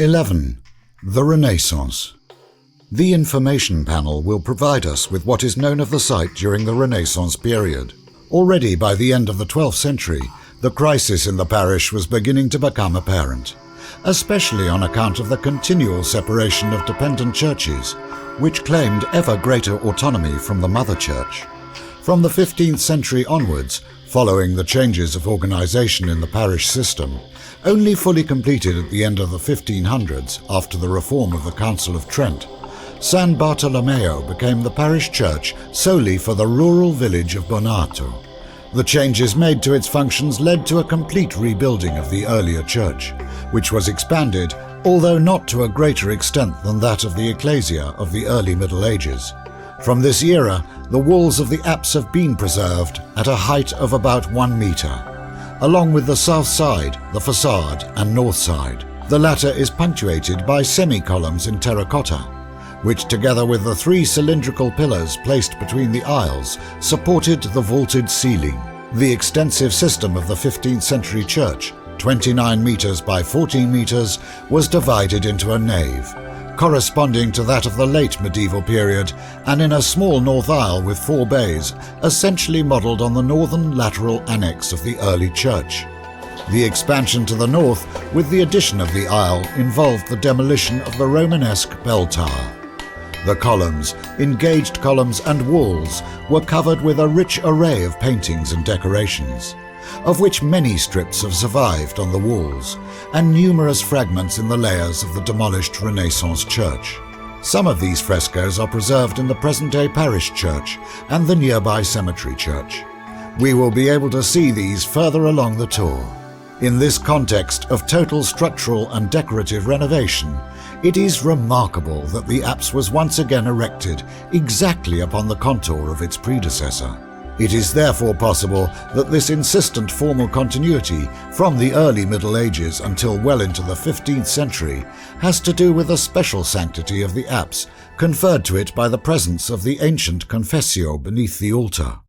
11. The Renaissance. The information panel will provide us with what is known of the site during the Renaissance period. Already by the end of the 12th century, the crisis in the parish was beginning to become apparent, especially on account of the continual separation of dependent churches, which claimed ever greater autonomy from the mother church. From the 15th century onwards, following the changes of organization in the parish system, only fully completed at the end of the 1500s after the reform of the Council of Trent, San Bartolomeo became the parish church solely for the rural village of Bornato. The changes made to its functions led to a complete rebuilding of the earlier church, which was expanded, although not to a greater extent than that of the ecclesia of the early Middle Ages. From this era, the walls of the apse have been preserved at a height of about 1 metre, along with the south side, the facade and north side. The latter is punctuated by semi-columns in terracotta, which together with the 3 cylindrical pillars placed between the aisles supported the vaulted ceiling. The extensive system of the 15th century church, 29 metres by 14 metres, was divided into a nave, corresponding to that of the late medieval period, and in a small north aisle with 4 bays, essentially modelled on the northern lateral annex of the early church. The expansion to the north, with the addition of the aisle, involved the demolition of the Romanesque bell tower. The columns, engaged columns and walls were covered with a rich array of paintings and decorations, of which many strips have survived on the walls, and numerous fragments in the layers of the demolished Renaissance church. Some of these frescoes are preserved in the present-day parish church and the nearby cemetery church. We will be able to see these further along the tour. In this context of total structural and decorative renovation, it is remarkable that the apse was once again erected exactly upon the contour of its predecessor. It is therefore possible that this insistent formal continuity from the early Middle Ages until well into the 15th century has to do with the special sanctity of the apse conferred to it by the presence of the ancient confessio beneath the altar.